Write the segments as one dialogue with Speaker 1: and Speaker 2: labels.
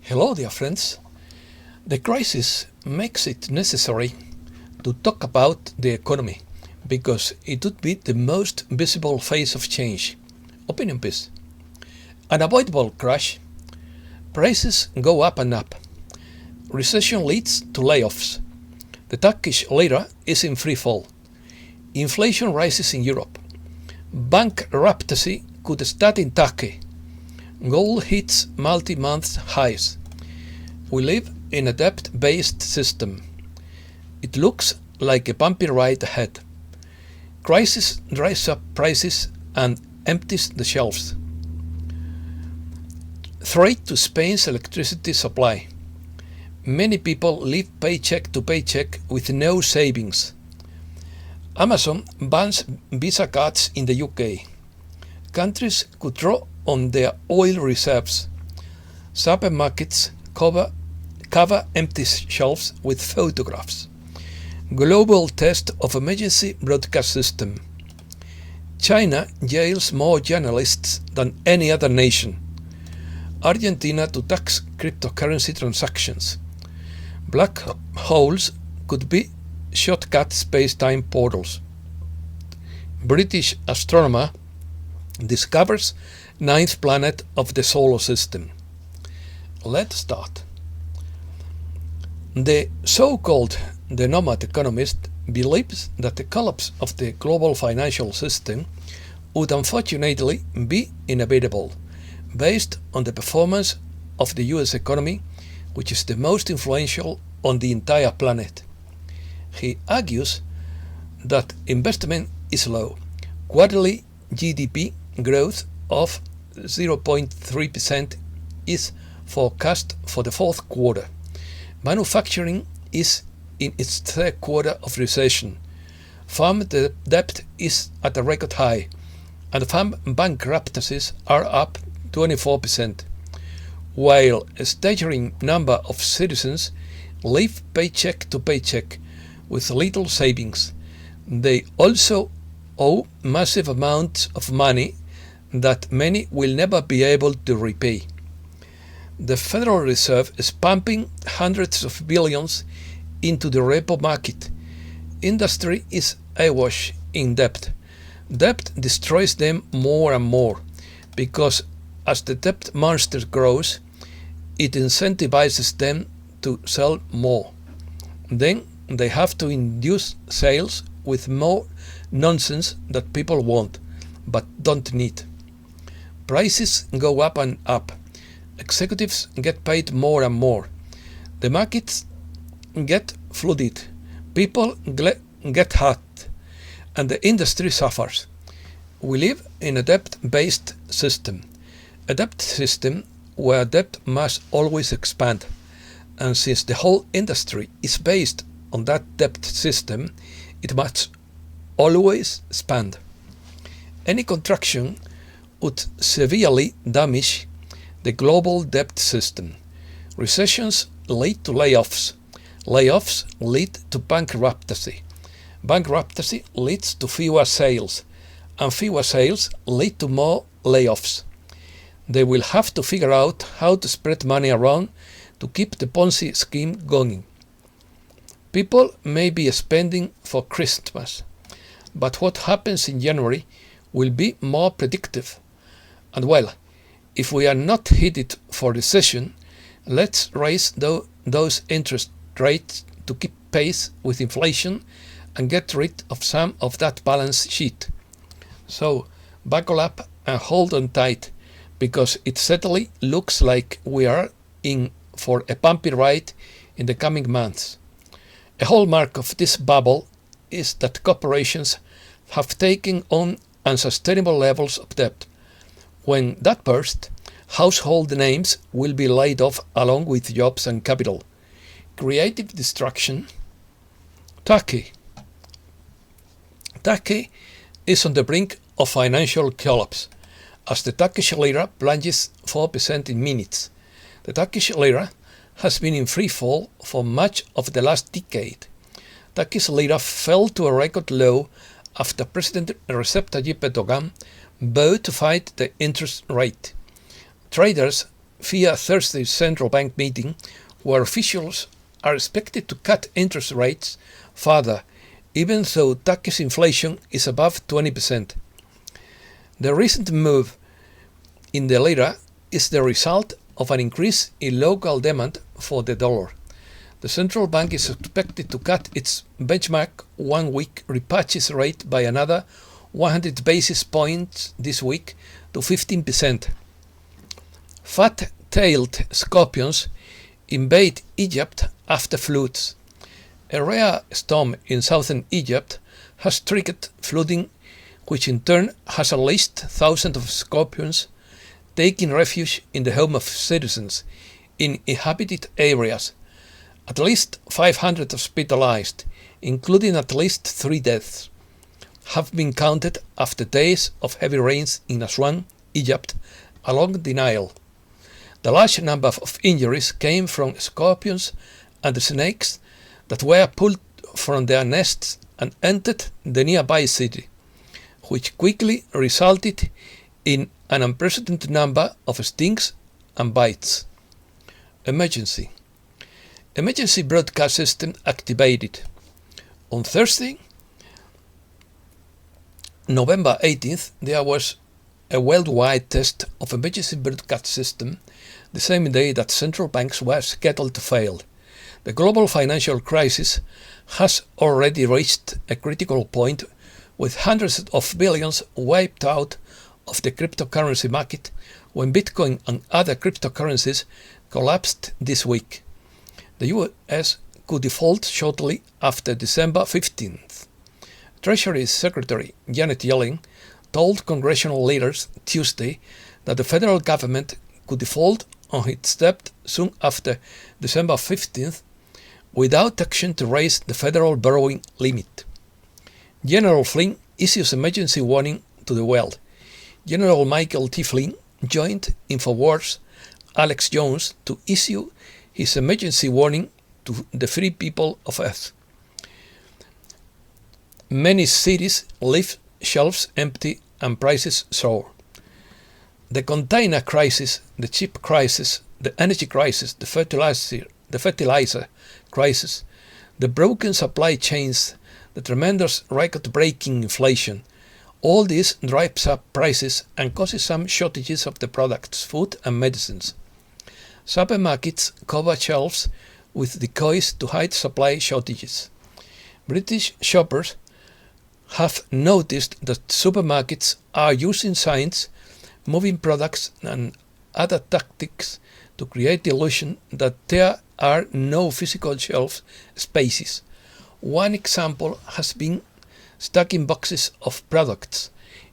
Speaker 1: Hello, dear friends. The crisis makes it necessary to talk about the economy because it would be the most visible phase of change. Opinion piece. Unavoidable crash. Prices go up and up. Recession leads to layoffs. The Turkish lira is in free fall. Inflation rises in Europe. Bankruptcy could start in Turkey. Gold hits multi-month highs. We live in a debt-based system. It looks like a bumpy ride ahead. Crisis drives up prices and empties the shelves. Threat to Spain's electricity supply. Many people live paycheck to paycheck with no savings. Amazon bans Visa cards in the UK. Countries could draw on their oil reserves. Supermarkets cover empty shelves with photographs. Global test of emergency broadcast system. China jails more journalists than any other nation. Argentina to tax cryptocurrency transactions. Black holes could be shortcut space-time portals. British astronomer discovers ninth planet of the solar system. Let's start. The so-called nomad economist believes that the collapse of the global financial system would unfortunately be inevitable, based on the performance of the US economy, which is the most influential on the entire planet. He argues that investment is low. Quarterly GDP growth of 0.3% is forecast for the fourth quarter. Manufacturing is in its third quarter of recession. Farm debt is at a record high, and farm bankruptcies are up 24%, while a staggering number of citizens live paycheck to paycheck with little savings. They also owe massive amounts of money that many will never be able to repay. The Federal Reserve is pumping hundreds of billions into the repo market. Industry is awash in debt. Debt destroys them more and more because as the debt monster grows, it incentivizes them to sell more. Then they have to induce sales with more nonsense that people want but don't need. Prices go up and up. Executives get paid more and more. The markets get flooded. People get hurt. And the industry suffers. We live in a debt-based system. A debt system where debt must always expand. And since the whole industry is based on that debt system, it must always expand. Any contraction would severely damage the global debt system. Recessions lead to layoffs. Layoffs lead to bankruptcy. Bankruptcy leads to fewer sales. And fewer sales lead to more layoffs. They will have to figure out how to spread money around to keep the Ponzi scheme going. People may be spending for Christmas, but what happens in January will be more predictive. And well, if we are not headed for recession, let's raise those interest rates to keep pace with inflation and get rid of some of that balance sheet. So buckle up and hold on tight, because it certainly looks like we are in for a bumpy ride in the coming months. A hallmark of this bubble is that corporations have taken on unsustainable levels of debt. When that bursts, household names will be laid off along with jobs and capital. Creative destruction. Turkey. Turkey is on the brink of financial collapse as the Turkish lira plunges 4% in minutes. The Turkish lira has been in free fall for much of the last decade. Turkish lira fell to a record low after President Recep Tayyip Erdogan vowed to fight the interest rate. Traders via Thursday's central bank meeting, where officials are expected to cut interest rates further, even though Turkish inflation is above 20%. The recent move in the lira is the result of an increase in local demand for the dollar. The central bank is expected to cut its benchmark one-week repurchase rate by another 100 basis points this week to 15%. Fat-tailed scorpions invade Egypt after floods. A rare storm in southern Egypt has triggered flooding, which in turn has unleashed thousands of scorpions taking refuge in the home of citizens in inhabited areas. At least 500 hospitalized, including at least 3 deaths, have been counted after days of heavy rains in Aswan, Egypt, along the Nile. The large number of injuries came from scorpions and snakes that were pulled from their nests and entered the nearby city, which quickly resulted in an unprecedented number of stings and bites. Emergency broadcast system activated. On Thursday, November 18th, there was a worldwide test of emergency broadcast system the same day that central banks were scheduled to fail. The global financial crisis has already reached a critical point, with hundreds of billions wiped out of the cryptocurrency market when Bitcoin and other cryptocurrencies collapsed this week. The US could default shortly after December 15th. Treasury Secretary Janet Yellen told congressional leaders Tuesday that the federal government could default on its debt soon after December 15th without action to raise the federal borrowing limit. General Flynn issues emergency warning to the world. General Michael T. Flynn joined InfoWars' Alex Jones to issue his emergency warning to the free people of Earth. Many cities leave shelves empty and prices soar. The container crisis, the chip crisis, the energy crisis, the fertilizer crisis, the broken supply chains, the tremendous record-breaking inflation, all this drives up prices and causes some shortages of the products, food and medicines. Supermarkets cover shelves with decoys to hide supply shortages. British shoppers have noticed that supermarkets are using signs, moving products and other tactics to create the illusion that there are no physical shelf spaces. One example has been stacking boxes of products,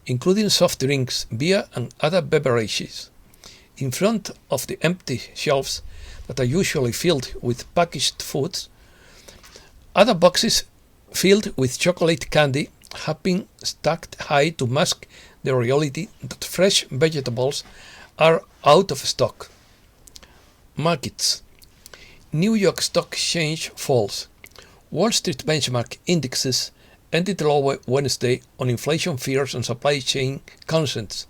Speaker 1: including soft drinks, beer and other beverages, in front of the empty shelves that are usually filled with packaged foods. Other boxes filled with chocolate candy have been stacked high to mask the reality that fresh vegetables are out of stock. Markets. New York Stock Exchange falls. Wall Street benchmark indexes ended lower Wednesday on inflation fears and supply chain concerns,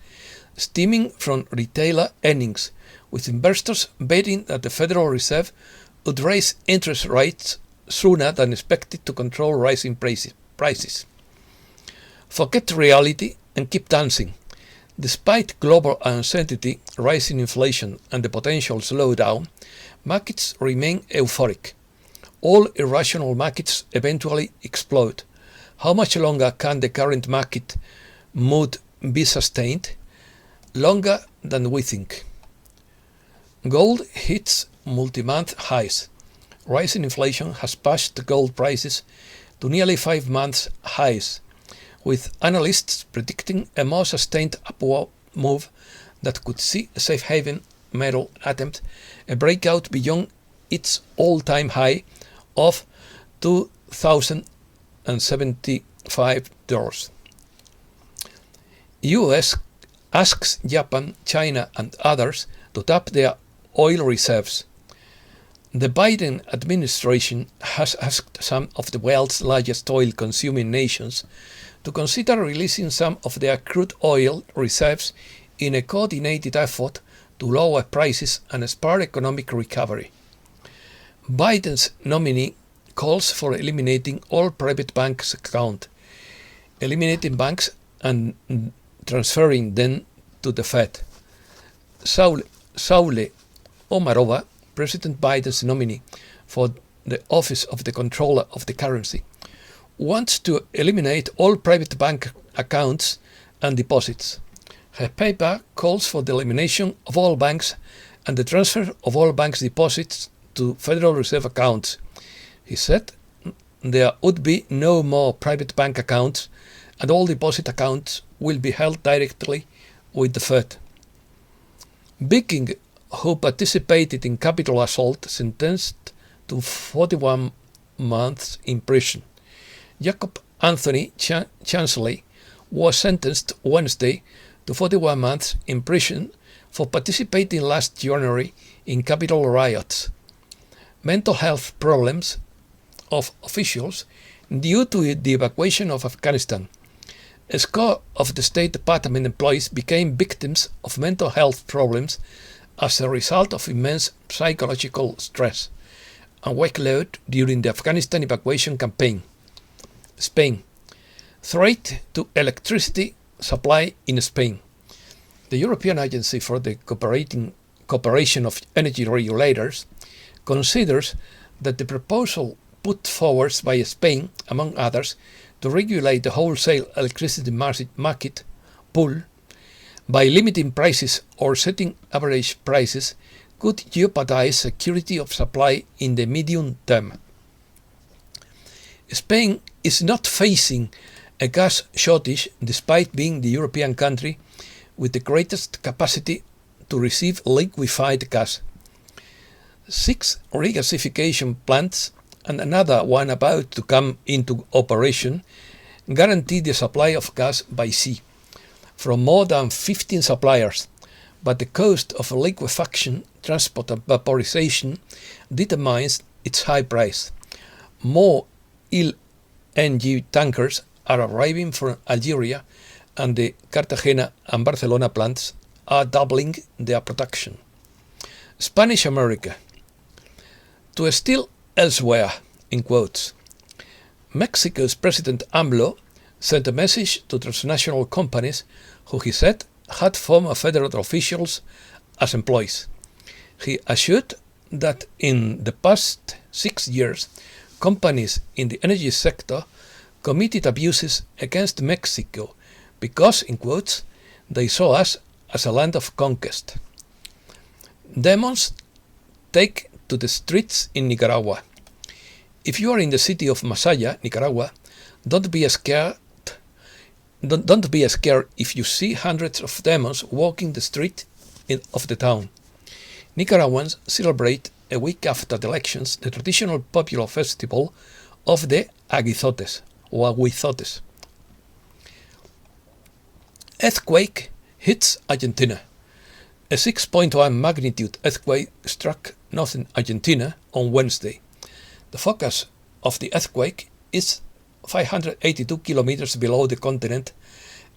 Speaker 1: stemming from retailer earnings, with investors betting that the Federal Reserve would raise interest rates sooner than expected to control rising prices. Forget reality and keep dancing. Despite global uncertainty, rising inflation and the potential slowdown, markets remain euphoric. All irrational markets eventually explode. How much longer can the current market mood be sustained? Longer than we think. Gold hits multi-month highs. Rising inflation has pushed gold prices to nearly 5 months highs, with analysts predicting a more sustained upward move that could see a safe haven metal attempt a breakout beyond its all-time high of $2,075. US asks Japan, China and others to tap their oil reserves. The Biden administration has asked some of the world's largest oil-consuming nations to consider releasing some of their crude oil reserves in a coordinated effort to lower prices and spur economic recovery. Biden's nominee calls for eliminating all private banks' accounts, eliminating banks and transferring them to the Fed. Saule Omarova, President Biden's nominee for the office of the Comptroller of the Currency, wants to eliminate all private bank accounts and deposits. Her paper calls for the elimination of all banks and the transfer of all banks' deposits to Federal Reserve accounts. He said there would be no more private bank accounts and all deposit accounts will be held directly with the Fed. Viking, who participated in Capitol assault, sentenced to 41 months in prison. Jacob Anthony Chansley was sentenced Wednesday to 41 months in prison for participating last January in Capitol riots. Mental health problems of officials due to the evacuation of Afghanistan. A score of the State Department employees became victims of mental health problems as a result of immense psychological stress and workload during the Afghanistan evacuation campaign. Spain. Threat to electricity supply in Spain. The European Agency for the Cooperation of Energy Regulators considers that the proposal put forward by Spain, among others, to regulate the wholesale electricity market pool by limiting prices or setting average prices could jeopardize security of supply in the medium term. Spain is not facing a gas shortage despite being the European country with the greatest capacity to receive liquefied gas. 6 regasification plants and another one about to come into operation guarantee the supply of gas by sea from more than 15 suppliers, but the cost of liquefaction, transport and vaporization determines its high price. More LNG tankers are arriving from Algeria and the Cartagena and Barcelona plants are doubling their production. Spanish America. To steal elsewhere, in quotes. Mexico's President AMLO sent a message to transnational companies who he said had former federal officials as employees. He assured that in the past 6 years, companies in the energy sector committed abuses against Mexico because, in quotes, they saw us as a land of conquest. Demons take to the streets in Nicaragua. If you are in the city of Masaya, Nicaragua, don't be scared if you see hundreds of demons walking the street of the town. Nicaraguans celebrate a week after the elections the traditional popular festival of the Aguizotes or Aguizotes. Earthquake hits Argentina. A 6.1 magnitude earthquake struck northern Argentina on Wednesday. The focus of the earthquake is 582 kilometers below the continent,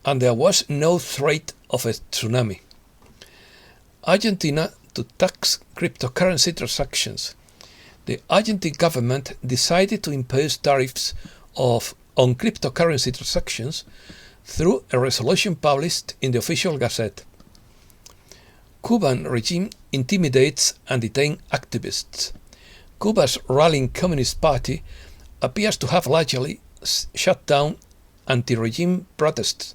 Speaker 1: and there was no threat of a tsunami. Argentina to tax cryptocurrency transactions. The Argentine government decided to impose tariffs on cryptocurrency transactions through a resolution published in the official gazette. Cuban regime intimidates and detains activists. Cuba's ruling Communist Party appears to have largely shut down anti-regime protests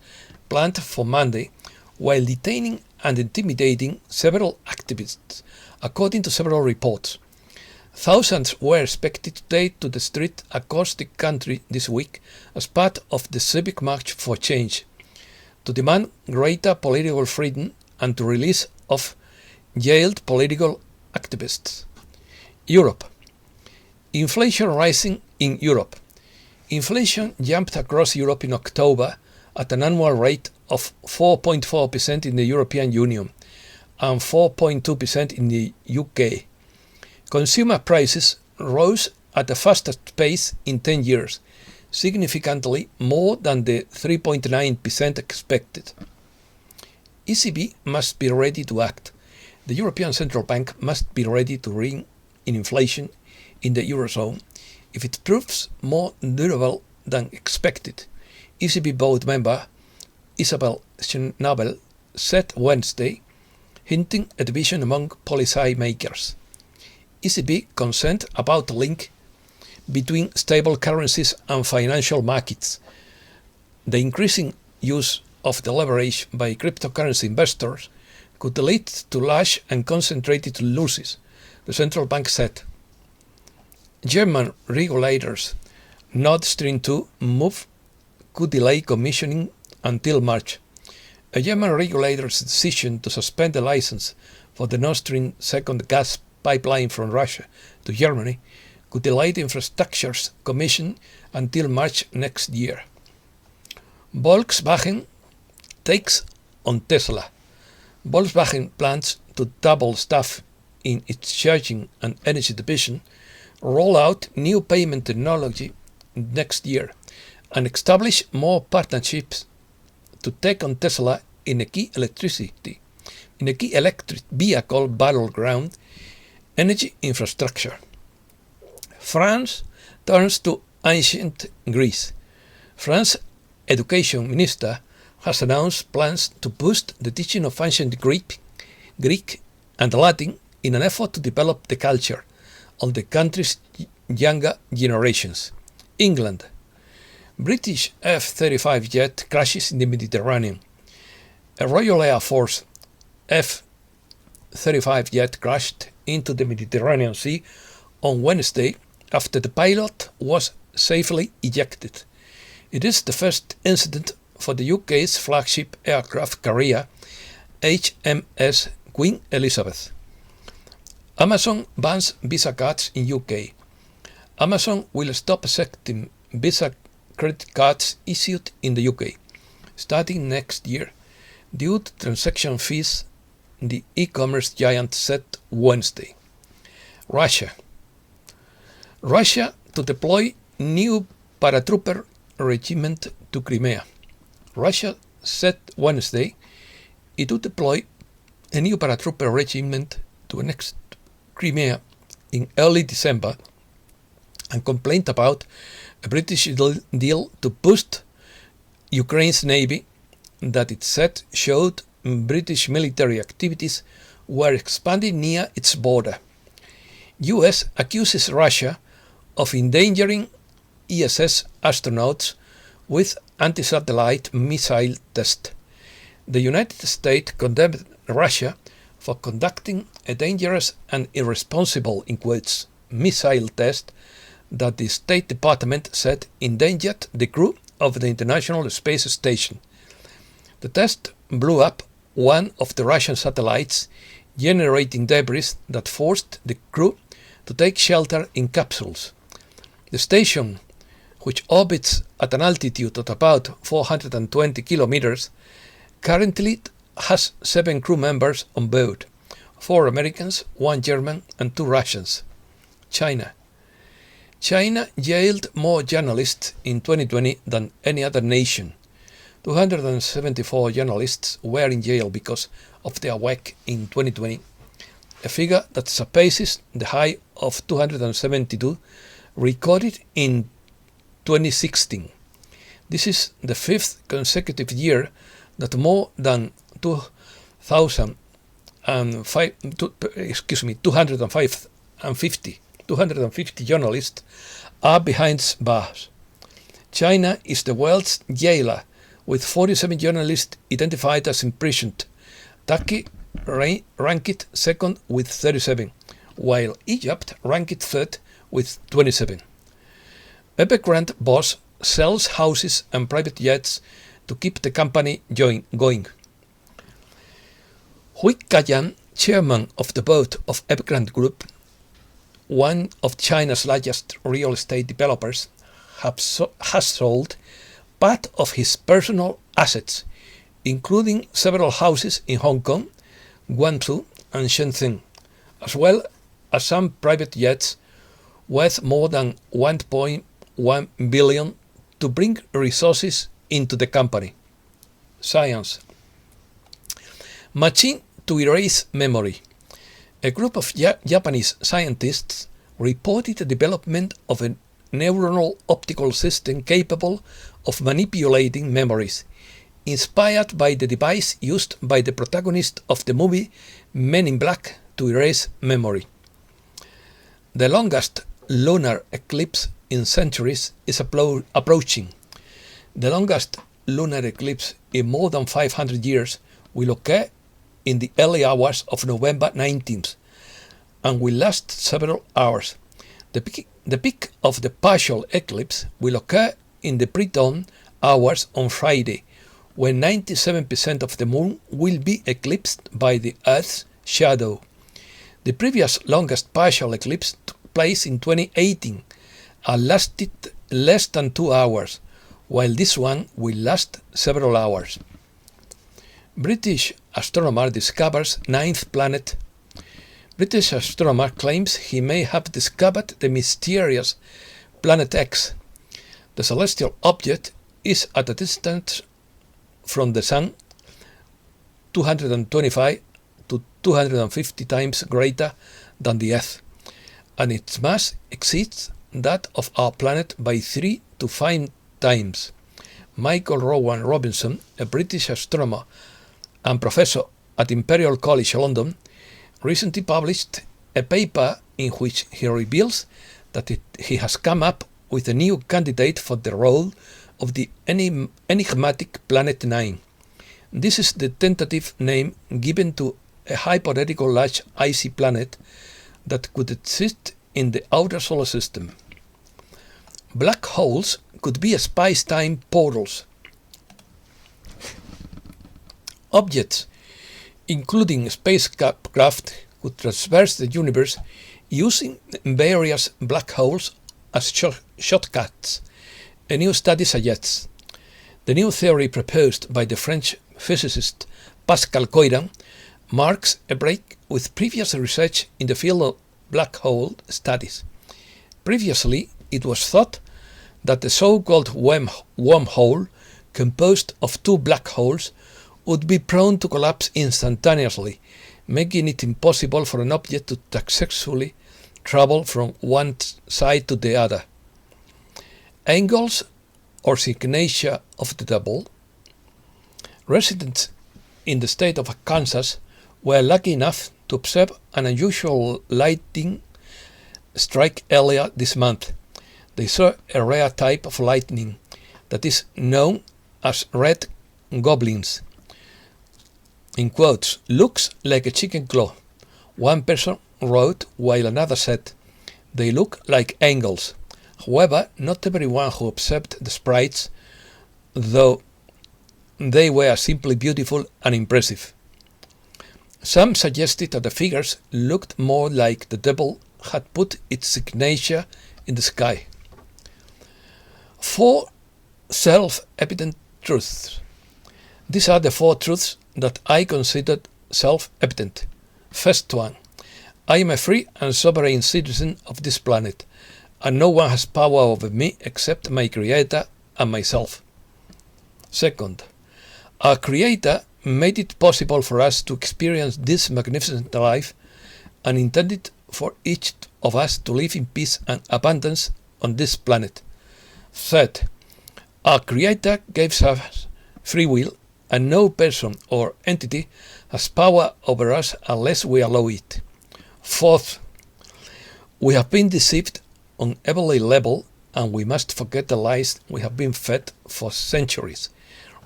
Speaker 1: planned for Monday, while detaining and intimidating several activists, according to several reports. Thousands were expected to take to the street across the country this week as part of the Civic March for Change, to demand greater political freedom and to release of jailed political activists. Europe. Inflation rising in Europe. Inflation jumped across Europe in October at an annual rate of 4.4% in the European Union and 4.2% in the UK. Consumer prices rose at the fastest pace in 10 years, significantly more than the 3.9% expected. ECB must be ready to act. The European Central Bank must be ready to rein in inflation in the Eurozone if it proves more durable than expected, ECB board member Isabel Schnabel said Wednesday, hinting a division among policy makers. ECB concerned about the link between stable currencies and financial markets, the increasing use of the leverage by cryptocurrency investors could lead to large and concentrated losses, the central bank said. German regulators' Nord Stream 2 move could delay commissioning until March. A German regulator's decision to suspend the license for the Nord Stream 2 gas pipeline from Russia to Germany could delay the infrastructure's commission until March next year. Volkswagen takes on Tesla. Volkswagen plans to double staff in its charging and energy division, roll out new payment technology next year, and establish more partnerships to take on Tesla in a key electric vehicle battleground energy infrastructure. France turns to ancient Greece. France's education minister has announced plans to boost the teaching of ancient Greek and Latin in an effort to develop the culture of the country's younger generations. England. British F-35 jet crashes in the Mediterranean. A Royal Air Force F-35 jet crashed into the Mediterranean Sea on Wednesday after the pilot was safely ejected. It is the first incident for the UK's flagship aircraft carrier HMS Queen Elizabeth. Amazon bans Visa cards in UK. Amazon will stop accepting Visa credit cards issued in the UK starting next year due to transaction fees, the e-commerce giant said Wednesday. Russia to deploy new paratrooper regiment to Crimea. Russia said Wednesday it would deploy a new paratrooper regiment to next Crimea in early December and complained about a British deal to boost Ukraine's navy that it said showed British military activities were expanding near its border. US accuses Russia of endangering ISS astronauts with anti-satellite missile test. The United States condemned Russia for conducting a dangerous and irresponsible, in quotes, missile test that the State Department said endangered the crew of the International Space Station. The test blew up one of the Russian satellites, generating debris that forced the crew to take shelter in capsules. The station, which orbits at an altitude of about 420 kilometers, currently has 7 crew members on board, 4 Americans, 1 German and 2 Russians. China jailed more journalists in 2020 than any other nation. 274 journalists were in jail because of their work in 2020, a figure that surpasses the high of 272 recorded in 2016. This is the 5th consecutive year that more than 250 journalists are behind bars. China is the world's jailer, with 47 journalists identified as imprisoned. Turkey ranked second with 37, while Egypt ranked third with 27. Evergrande boss sells houses and private jets to keep the company going. Hui Kayan, chairman of the board of Evergrande Group, one of China's largest real estate developers, has sold part of his personal assets, including several houses in Hong Kong, Guangzhou and Shenzhen, as well as some private jets worth more than 1.1 billion to bring resources into the company. Science. Machine to erase memory. A group of Japanese scientists reported the development of a neuronal optical system capable of manipulating memories, inspired by the device used by the protagonist of the movie Men in Black to erase memory. The longest lunar eclipse in centuries is approaching. The longest lunar eclipse in more than 500 years will occur in the early hours of November 19th and will last several hours. The peak of the partial eclipse will occur in the pre-dawn hours on Friday, when 97% of the moon will be eclipsed by the Earth's shadow. The previous longest partial eclipse took place in 2018 and lasted less than 2 hours, while this one will last several hours. British astronomer discovers ninth planet. British astronomer claims he may have discovered the mysterious Planet X. The celestial object is at a distance from the Sun 225 to 250 times greater than the Earth, and its mass exceeds that of our planet by 3 to 5 times. Michael Rowan Robinson, a British astronomer and professor at Imperial College London, recently published a paper in which he reveals that he has come up with a new candidate for the role of the enigmatic Planet 9. This is the tentative name given to a hypothetical large icy planet that could exist in the outer solar system. Black holes could be space-time portals. Objects, including spacecraft, could traverse the universe using various black holes as shortcuts, a new study suggests. The new theory proposed by the French physicist Pascal Coiran marks a break with previous research in the field of black hole studies. Previously, it was thought that the so-called wormhole, composed of two black holes, would be prone to collapse instantaneously, making it impossible for an object to successfully travel from one side to the other. Angles or signature of the double. Residents in the state of Kansas were lucky enough to observe an unusual lightning strike earlier this month. They saw a rare type of lightning that is known as red goblins. In quotes, looks like a chicken claw, one person wrote, while another said, they look like angels. However, not everyone who observed the sprites, though they were simply beautiful and impressive. Some suggested that the figures looked more like the devil had put its signature in the sky. 4 self-evident truths. These are the 4 truths that I considered self-evident. First one, I am a free and sovereign citizen of this planet, and no one has power over me except my Creator and myself. Second, our Creator made it possible for us to experience this magnificent life and intended for each of us to live in peace and abundance on this planet. Third, our Creator gives us free will, and no person or entity has power over us unless we allow it. Fourth, we have been deceived on every level, and we must forget the lies we have been fed for centuries,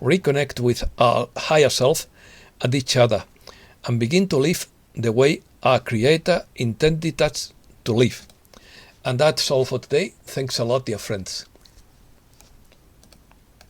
Speaker 1: reconnect with our higher self and each other, and begin to live the way our Creator intended us to live. And that's all for today. Thanks a lot, dear friends.